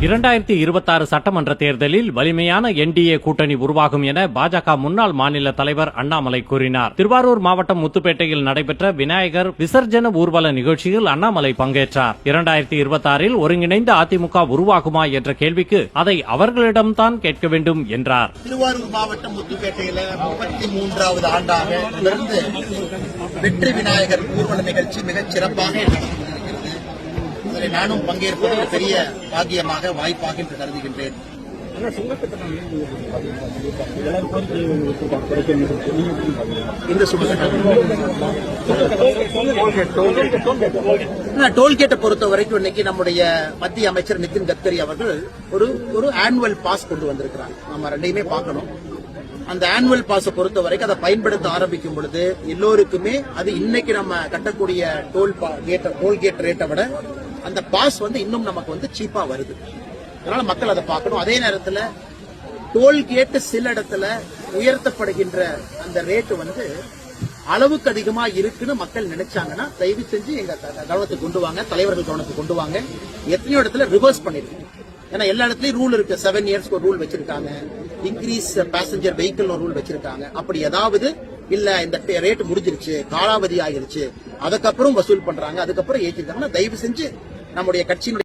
2026 சட்டமன்ற தேர்தலில் வலிமையான என்டிஏ கூட்டணி உருவாகும் என பாஜக முன்னாள் மாநில தலைவர் அண்ணாமலை கூறினார். திருவாரூர் மாவட்டம் முத்துப்பேட்டையில் நடைபெற்ற விநாயகர் விசர்ஜன ஊர்வல நிகழ்ச்சியில் அண்ணாமலை பங்கேற்றார். 2026 ஒருங்கிணைந்த அதிமுக உருவாகுமா என்ற கேள்விக்கு அதை அவர்களிடம்தான் கேட்க வேண்டும் என்றார். திருவாரூர் மாவட்டம் முத்துப்பேட்டையில் 33வது ஆண்டாக தொடர்ந்து வெற்றி விநாயகர் ஊர்வல நிகழ்ச்சி மிகச் சிறப்பாக அதில் நானும் பங்கேற்பது ஒரு பெரிய பாக்கியமாக வாய்ப்பாக என்று கருதுகின்றேன். இந்த டோல்கேட்டை பொறுத்த வரைக்கும் இன்னைக்கு நம்முடைய மத்திய அமைச்சர் நிதின் கட்கரி அவர்கள் ஒரு ஆனுவல் பாஸ் கொண்டு வந்திருக்கிறாங்க. நம்ம ரெண்டையுமே பார்க்கணும். அந்த ஆனுவல் பாஸை பொறுத்த வரைக்கும் அதை பயன்படுத்த ஆரம்பிக்கும் பொழுது எல்லோருக்குமே அது இன்னைக்கு நம்ம கட்டக்கூடிய டோல்கேட் ரேட்டை விட அந்த பாஸ் இன்னும் நமக்கு சீப்பா வருது. அதனால மக்கள் அதை பார்க்கணும். அதே நேரத்தில் டோல்கேட் சில இடத்துல உயர்த்தப்படுகின்ற அந்த ரேட்டு அளவுக்கு அதிகமா இருக்குன்னு மக்கள் நினைச்சாங்கன்னா தயவு செஞ்சு எங்க கவனத்துக்கு கொண்டு வாங்க, தலைவர்கள் கவனத்துக்கு கொண்டு வாங்க. எத்தனையோ இடத்துல ரிவர்ஸ் பண்ணிருக்கு. ஏன்னா எல்லா இடத்துலயும் ரூல் இருக்கு. 7 இயர்ஸ்க்கு ஒரு ரூல் வச்சிருக்காங்க. இன்க்ரீஸ் பேசஞ்சர் வெஹிக்கிள் ஒரு ரூல் வச்சிருக்காங்க. அப்படி ஏதாவது இல்ல இந்த ரேட் முடிஞ்சிருச்சு, காலாவதி ஆகிருச்சு, அதுக்கப்புறம் வசூல் பண்றாங்க, அதுக்கப்புறம் ஏற்றிருக்காங்கன்னா தயவு செஞ்சு நம்முடைய கட்சியினுடைய